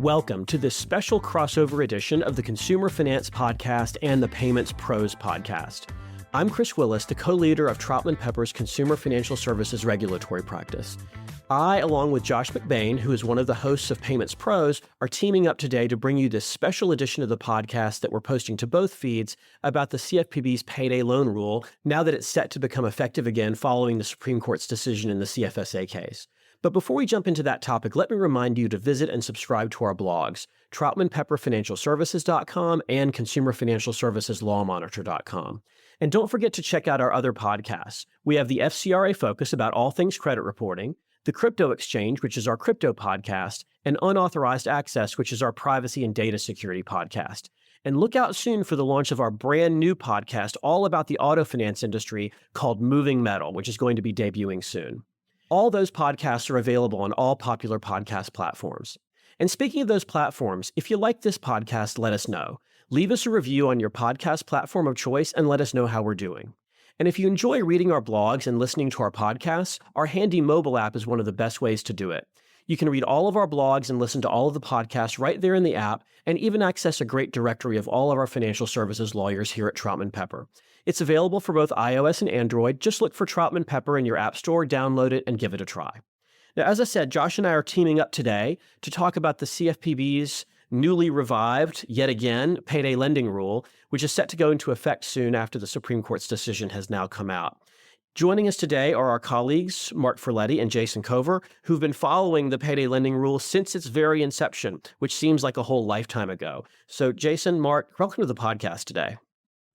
Welcome to this special crossover edition of the Consumer Finance Podcast and the Payments Pros Podcast. I'm Chris Willis, the co-leader of Troutman Pepper's Consumer Financial Services Regulatory Practice. I, along with Josh McBeain, who is one of the hosts of Payments Pros, are teaming up today to bring you this special edition of the podcast that we're posting to both feeds about the CFPB's payday loan rule, now that it's set to become effective again following the Supreme Court's decision in the CFSA case. But before we jump into that topic, let me remind you to visit and subscribe to our blogs, TroutmanPepperFinancialServices.com and ConsumerFinancialServicesLawMonitor.com. And don't forget to check out our other podcasts. We have the FCRA Focus about all things credit reporting, the Crypto Exchange, which is our crypto podcast, and Unauthorized Access, which is our privacy and data security podcast. And look out soon for the launch of our brand new podcast all about the auto finance industry called Moving Metal, which is going to be debuting soon. All those podcasts are available on all popular podcast platforms. And speaking of those platforms, if you like this podcast, let us know. Leave us a review on your podcast platform of choice and let us know how we're doing. And if you enjoy reading our blogs and listening to our podcasts, our handy mobile app is one of the best ways to do it. You can read all of our blogs and listen to all of the podcasts right there in the app, and even access a great directory of all of our financial services lawyers here at Troutman Pepper. It's available for both iOS and Android. Just look for Troutman Pepper in your app store, download it, and give it a try. Now, as I said, Josh and I are teaming up today to talk about the CFPB's newly revived, yet again, payday lending rule, which is set to go into effect soon after the Supreme Court's decision has now come out. Joining us today are our colleagues, Mark Furletti and Jason, who've been following the payday lending rule since its very inception, which seems like a whole lifetime ago. So Jason, Mark, welcome to the podcast today.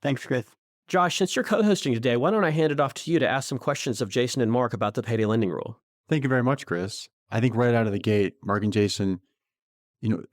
Thanks, Chris. Josh, since you're co-hosting today, why don't I hand it off to you to ask some questions of Jason and Mark about the payday lending rule? Thank you very much, Chris. I think right out of the gate, Mark and Jason,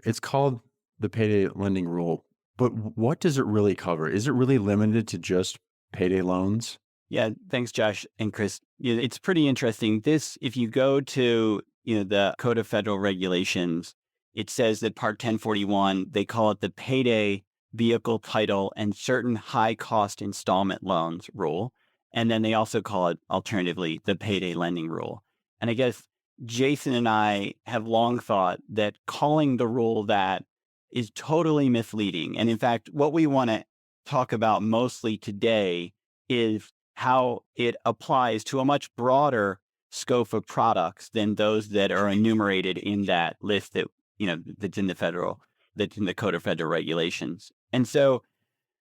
it's called the payday lending rule, but what does it really cover? Is it really limited to just payday loans? Yeah, thanks, Josh and Chris. It's pretty interesting. If you go to the Code of Federal Regulations, it says that Part 1041, they call it the Payday Vehicle Title and Certain High-Cost Installment Loans Rule. And then they also call it, alternatively, the Payday Lending Rule. And I guess Jason and I have long thought that calling the rule that is totally misleading. And in fact, what we want to talk about mostly today is how it applies to a much broader scope of products than those that are enumerated in that list that, that's in the Code of Federal Regulations. And so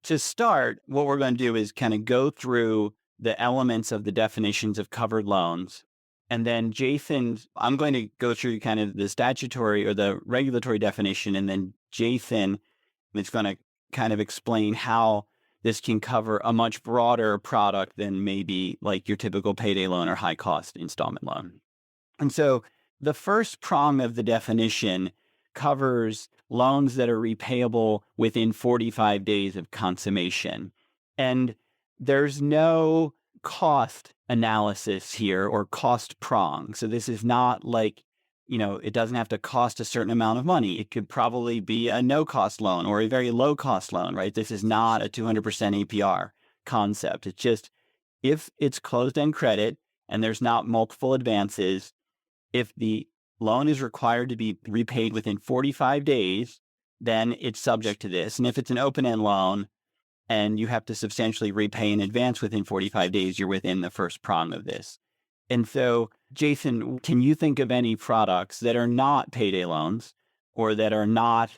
to start, what we're going to do is kind of go through the elements of the definitions of covered loans. And then Jason, I'm going to go through kind of the statutory or the regulatory definition. And then Jason is going to kind of explain how this can cover a much broader product than maybe like your typical payday loan or high cost installment loan. And so the first prong of the definition covers loans that are repayable within 45 days of consummation. And there's no cost analysis here or cost prong. So this is not like, it doesn't have to cost a certain amount of money. It could probably be a no-cost loan or a very low-cost loan, right? This is not a 200% APR concept. It's just if it's closed-end credit and there's not multiple advances, if the loan is required to be repaid within 45 days, then it's subject to this. And if it's an open-end loan and you have to substantially repay in advance within 45 days, you're within the first prong of this. And so, Jason, can you think of any products that are not payday loans or that are not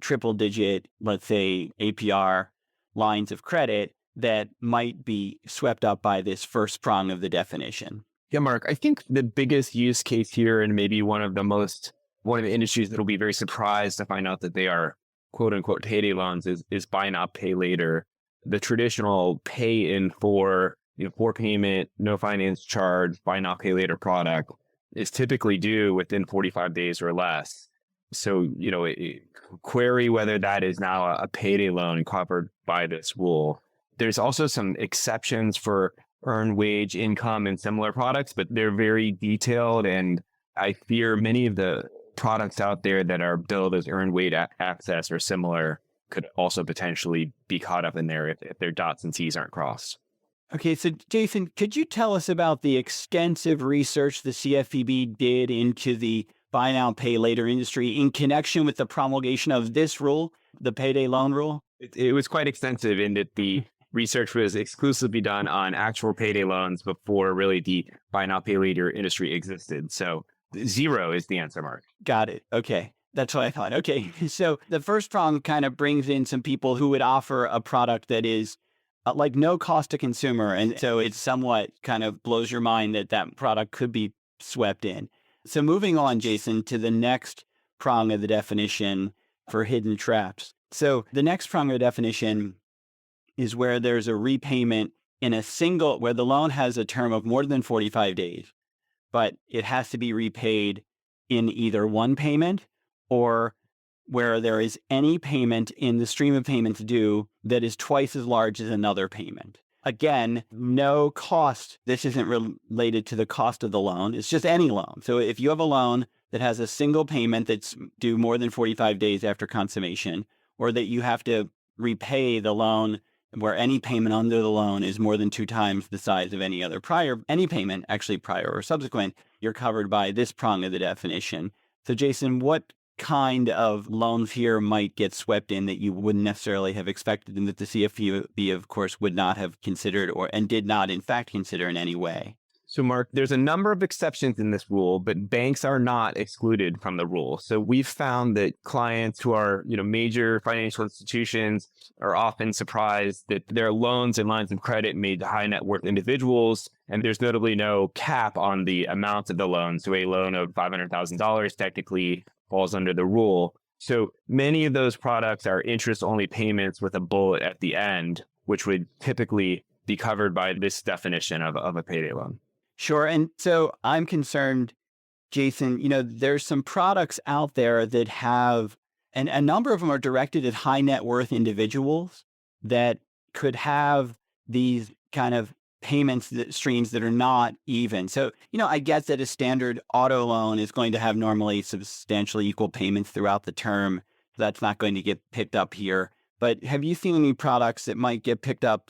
triple-digit, let's say, APR lines of credit that might be swept up by this first prong of the definition? Yeah, Mark, I think the biggest use case here, and maybe one of the industries that will be very surprised to find out that they are quote unquote payday loans is buy now, pay later. The traditional pay in for payment, no finance charge, buy now, pay later product is typically due within 45 days or less. So, query whether that is now a payday loan covered by this rule. There's also some exceptions for earned wage income and similar products, but they're very detailed. And I fear many of the products out there that are billed as earned wage access or similar could also potentially be caught up in there if their dots and T's aren't crossed. Okay, so Jason, could you tell us about the extensive research the CFPB did into the buy now, pay later industry in connection with the promulgation of this rule, the payday loan rule? It was quite extensive in that the research was exclusively done on actual payday loans before really the buy now, pay later industry existed. So 0 is the answer, Mark. Got it. Okay. That's what I thought. Okay. So the first prong kind of brings in some people who would offer a product that is like no cost to consumer. And so it somewhat kind of blows your mind that that product could be swept in. So moving on, Jason, to the next prong of the definition for hidden traps. So the next prong of the definition is where there's a repayment in a single, where the loan has a term of more than 45 days, but it has to be repaid in either one payment or where there is any payment in the stream of payments due that is twice as large as another payment. Again, no cost. This isn't related to the cost of the loan. It's just any loan. So if you have a loan that has a single payment that's due more than 45 days after consummation, or that you have to repay the loan where any payment under the loan is more than 2 times the size of any other any payment, actually prior or subsequent, you're covered by this prong of the definition. So Jason, what kind of loans here might get swept in that you wouldn't necessarily have expected and that the CFPB, of course, would not have considered and did not, in fact, consider in any way? So, Mark, there's a number of exceptions in this rule, but banks are not excluded from the rule. So we've found that clients who are, major financial institutions are often surprised that their loans and lines of credit made to high net worth individuals, and there's notably no cap on the amount of the loan. So a loan of $500,000 technically falls under the rule. So many of those products are interest-only payments with a bullet at the end, which would typically be covered by this definition of a payday loan. Sure. And so I'm concerned, Jason, there's some products out there that have, and a number of them are directed at high net worth individuals that could have these kind of payments streams that are not even. So, I get that a standard auto loan is going to have normally substantially equal payments throughout the term. That's not going to get picked up here. But have you seen any products that might get picked up,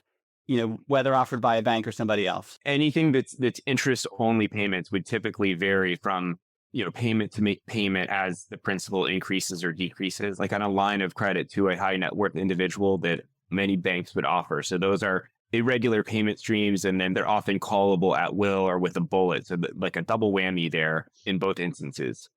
whether offered by a bank or somebody else? Anything that's interest only payments would typically vary from, payment to make payment as the principal increases or decreases, like on a line of credit to a high net worth individual that many banks would offer. So those are irregular payment streams, and then they're often callable at will or with a bullet. So like a double whammy there in both instances.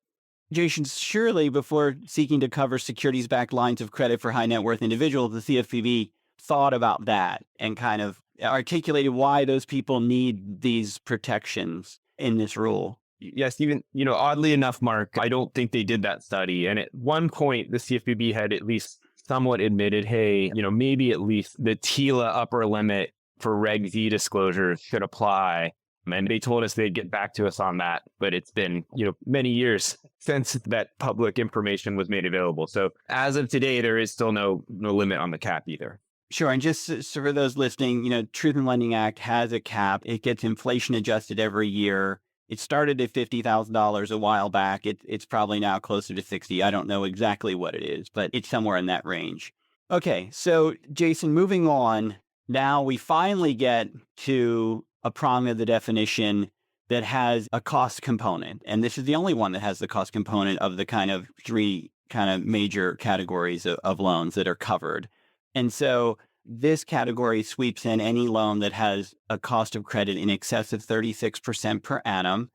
Jason, surely before seeking to cover securities-backed lines of credit for high net worth individuals, the CFPB thought about that and kind of articulated why those people need these protections in this rule. Yes, even, oddly enough, Mark, I don't think they did that study. And at one point, the CFPB had at least somewhat admitted, hey, maybe at least the TILA upper limit for Reg Z disclosures should apply. And they told us they'd get back to us on that. But it's been, many years since that public information was made available. So as of today, there is still no limit on the cap either. Sure. And just so for those listening, Truth in Lending Act has a cap. It gets inflation adjusted every year. It started at $50,000 a while back. It's probably now closer to 60. I don't know exactly what it is, but it's somewhere in that range. Okay. So Jason, moving on. Now we finally get to a prong of the definition that has a cost component. And this is the only one that has the cost component of the kind of 3 kind of major categories of loans that are covered. And so this category sweeps in any loan that has a cost of credit in excess of 36% per annum.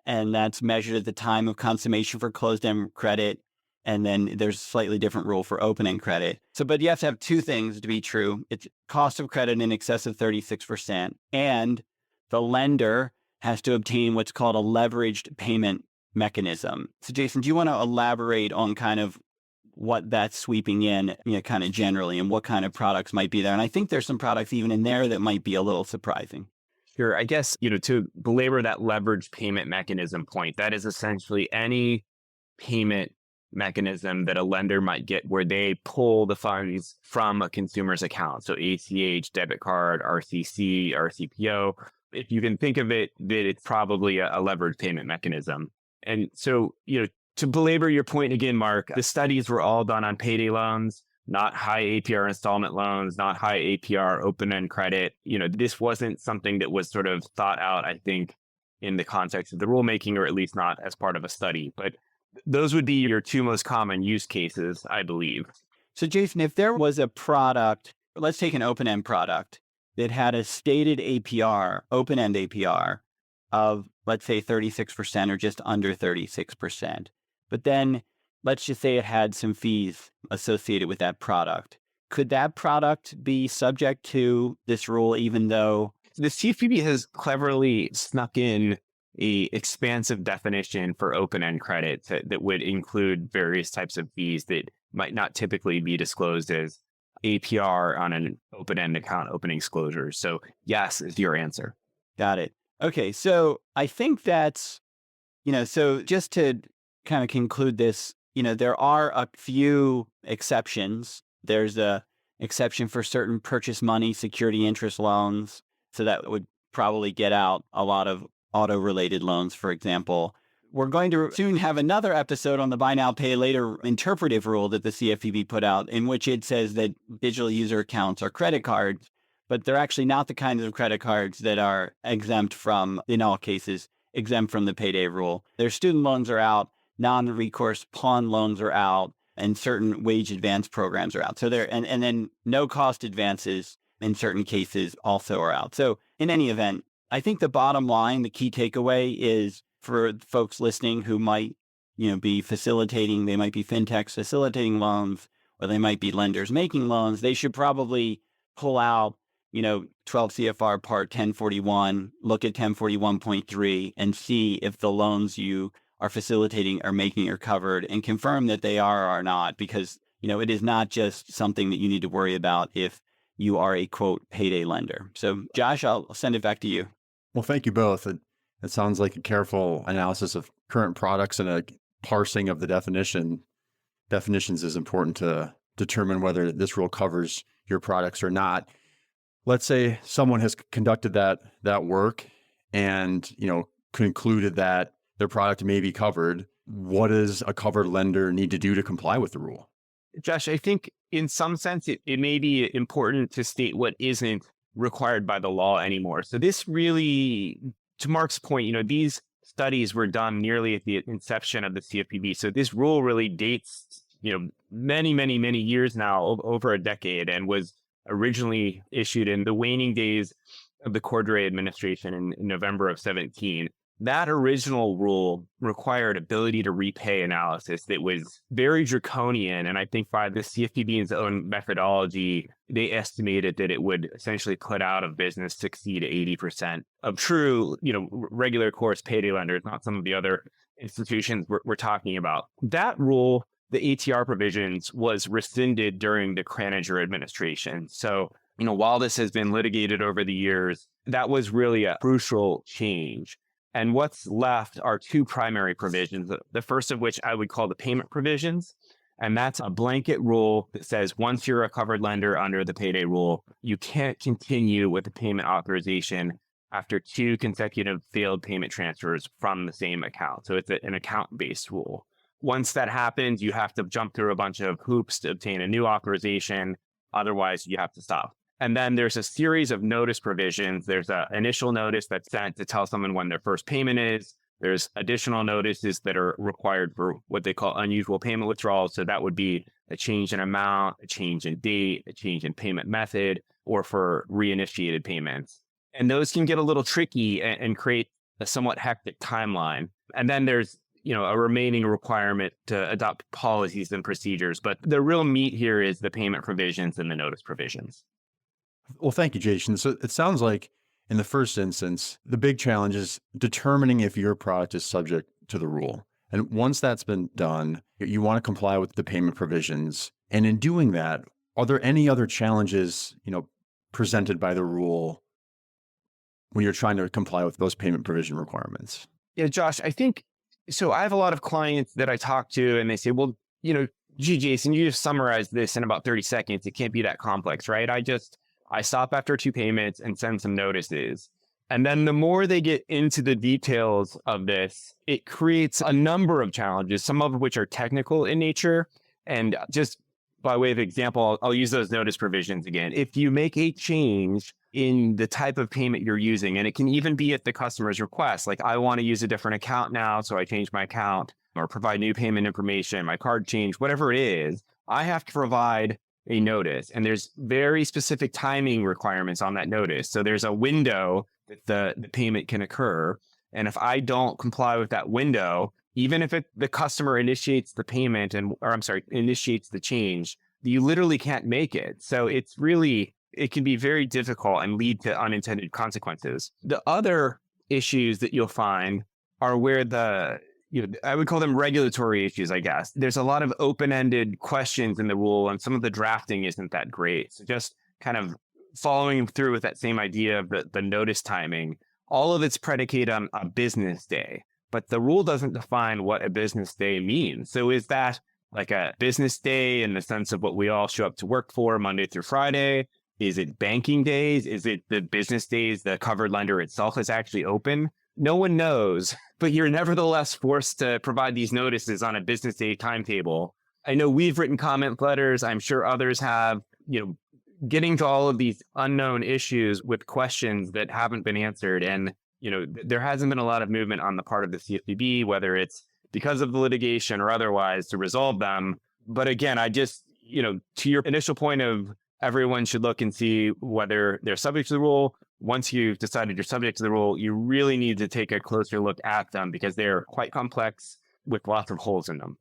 And that's measured at the time of consummation for closed-end credit. And then there's a slightly different rule for open-end credit. So, but you have to have 2 things to be true. It's cost of credit in excess of 36%. And the lender has to obtain what's called a leveraged payment mechanism. So Jason, do you want to elaborate on kind of what that's sweeping in, kind of generally, and what kind of products might be there? And I think there's some products even in there that might be a little surprising. Sure. I guess, to belabor that leveraged payment mechanism point, that is essentially any payment mechanism that a lender might get where they pull the funds from a consumer's account. So ACH, debit card, RCC, RCPO. If you can think of it, that it's probably a leveraged payment mechanism. And so, to belabor your point again, Mark, the studies were all done on payday loans, not high APR installment loans, not high APR open-end credit. This wasn't something that was sort of thought out, I think, in the context of the rulemaking, or at least not as part of a study. But Those would be your two most common use cases, I believe. So Jason, if there was a product, let's take an open-end product that had a stated APR, open-end APR of, let's say 36% or just under 36%. But then let's just say it had some fees associated with that product. Could that product be subject to this rule even though the CFPB has cleverly snuck in a expansive definition for open-end credit that would include various types of fees that might not typically be disclosed as APR on an open-end account opening disclosure. So yes is your answer. Got it. Okay, so I think that's, so just to kind of conclude this, there are a few exceptions. There's a exception for certain purchase money security interest loans. So that would probably get out a lot of auto-related loans, for example. We're going to soon have another episode on the buy now, pay later interpretive rule that the CFPB put out, in which it says that digital user accounts are credit cards, but they're actually not the kinds of credit cards that are exempt from, in all cases, exempt from the payday rule. Their student loans are out, non-recourse pawn loans are out, and certain wage advance programs are out. So and then no cost advances in certain cases also are out. So in any event, I think the bottom line, the key takeaway is for folks listening who might, be facilitating, they might be fintechs facilitating loans, or they might be lenders making loans. They should probably pull out, 12 CFR Part 1041, look at 1041.3 and see if the loans you are facilitating are making are covered and confirm that they are or are not, because, it is not just something that you need to worry about if you are a quote payday lender. So Josh, I'll send it back to you. Well, thank you both. It sounds like a careful analysis of current products and a parsing of the definitions is important to determine whether this rule covers your products or not. Let's say someone has conducted that work and, concluded that their product may be covered. What does a covered lender need to do to comply with the rule? Josh, I think in some sense, it may be important to state what isn't required by the law anymore. So this really, to Mark's point, these studies were done nearly at the inception of the CFPB. So this rule really dates, many, many, many years now, over a decade, and was originally issued in the waning days of the Cordray administration in November of 17. That original rule required ability to repay analysis that was very draconian. And I think by the CFPB's own methodology, they estimated that it would essentially put out of business 60 to 80% of true, regular course payday lenders, not some of the other institutions we're talking about. That rule, the ATR provisions, was rescinded during the Kraninger administration. So, while this has been litigated over the years, that was really a crucial change. And what's left are two primary provisions, the first of which I would call the payment provisions. And that's a blanket rule that says once you're a covered lender under the payday rule, you can't continue with the payment authorization after two consecutive failed payment transfers from the same account. So it's an account-based rule. Once that happens, you have to jump through a bunch of hoops to obtain a new authorization. Otherwise, you have to stop. And then there's a series of notice provisions. There's an initial notice that's sent to tell someone when their first payment is. There's additional notices that are required for what they call unusual payment withdrawals. So that would be a change in amount, a change in date, a change in payment method, or for reinitiated payments. And those can get a little tricky and create a somewhat hectic timeline. And then there's a remaining requirement to adopt policies and procedures. But the real meat here is the payment provisions and the notice provisions. Well, thank you, Jason. So it sounds like in the first instance, the big challenge is determining if your product is subject to the rule. And once that's been done, you want to comply with the payment provisions. And in doing that, are there any other challenges, presented by the rule when you're trying to comply with those payment provision requirements? Yeah, Josh, I think so. I have a lot of clients that I talk to and they say, well, gee, Jason, you just summarized this in about 30 seconds. It can't be that complex, right? I stop after two payments and send some notices. And then the more they get into the details of this, it creates a number of challenges, some of which are technical in nature. And just by way of example, I'll use those notice provisions again. If you make a change in the type of payment you're using, and it can even be at the customer's request, like I want to use a different account now, so I change my account, or provide new payment information, my card change, whatever it is, I have to provide a notice. And there's very specific timing requirements on that notice. So there's a window that the payment can occur. And if I don't comply with that window, even if the customer initiates the payment initiates the change, you literally can't make it. So it can be very difficult and lead to unintended consequences. The other issues that you'll find are where I would call them regulatory issues, I guess. There's a lot of open-ended questions in the rule, and some of the drafting isn't that great. So just kind of following through with that same idea of the notice timing, all of it's predicated on a business day, but the rule doesn't define what a business day means. So is that like a business day in the sense of what we all show up to work for Monday through Friday? Is it banking days? Is it the business days the covered lender itself is actually open? No one knows, but you're nevertheless forced to provide these notices on a business day timetable. I know we've written comment letters. I'm sure others have, getting to all of these unknown issues with questions that haven't been answered. And, there hasn't been a lot of movement on the part of the CFPB, whether it's because of the litigation or otherwise, to resolve them. But again, I just, to your initial point of everyone should look and see whether they're subject to the rule. Once you've decided you're subject to the rule, you really need to take a closer look at them because they're quite complex with lots of holes in them.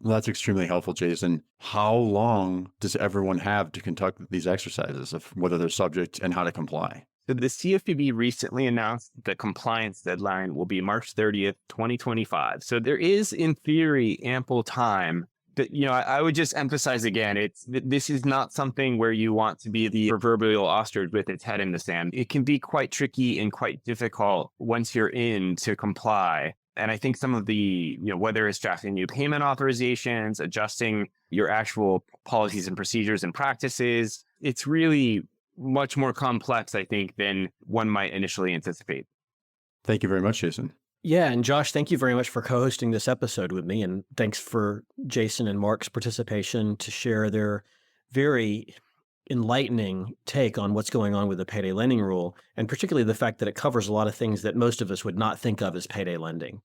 Well, that's extremely helpful, Jason. How long does everyone have to conduct these exercises of whether they're subject and how to comply? So the CFPB recently announced the compliance deadline will be March 30th, 2025. So there is, in theory, ample time. But, I would just emphasize again, this is not something where you want to be the proverbial ostrich with its head in the sand. It can be quite tricky and quite difficult once you're in to comply. And I think some of the, whether it's drafting new payment authorizations, adjusting your actual policies and procedures and practices, it's really much more complex, I think, than one might initially anticipate. Thank you very much, Jason. Yeah, and Josh, thank you very much for co-hosting this episode with me, and thanks for Jason and Mark's participation to share their very enlightening take on what's going on with the payday lending rule, and particularly the fact that it covers a lot of things that most of us would not think of as payday lending.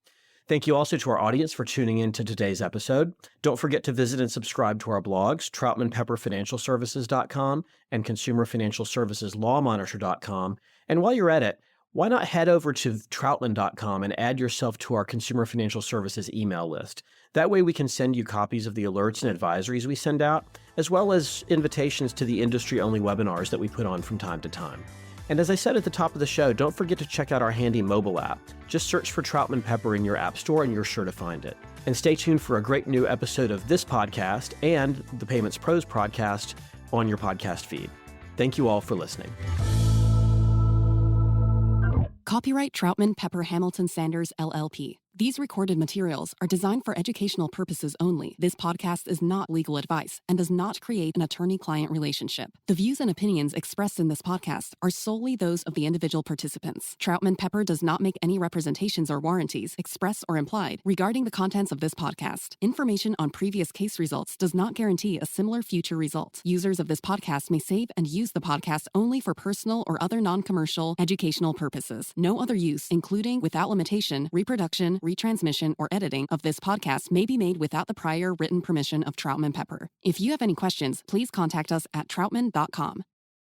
Thank you also to our audience for tuning in to today's episode. Don't forget to visit and subscribe to our blogs, TroutmanPepperFinancialServices.com and ConsumerFinancialServicesLawMonitor.com. And while you're at it, why not head over to Troutman.com and add yourself to our Consumer Financial Services email list? That way we can send you copies of the alerts and advisories we send out, as well as invitations to the industry-only webinars that we put on from time to time. And as I said at the top of the show, don't forget to check out our handy mobile app. Just search for Troutman Pepper in your app store and you're sure to find it. And stay tuned for a great new episode of this podcast and the Payments Pros podcast on your podcast feed. Thank you all for listening. Copyright Troutman Pepper Hamilton Sanders, LLP. These recorded materials are designed for educational purposes only. This podcast is not legal advice and does not create an attorney-client relationship. The views and opinions expressed in this podcast are solely those of the individual participants. Troutman Pepper does not make any representations or warranties, express or implied, regarding the contents of this podcast. Information on previous case results does not guarantee a similar future result. Users of this podcast may save and use the podcast only for personal or other non-commercial educational purposes. No other use, including, without limitation, reproduction, retransmission, or editing of this podcast may be made without the prior written permission of Troutman Pepper. If you have any questions, please contact us at troutman.com.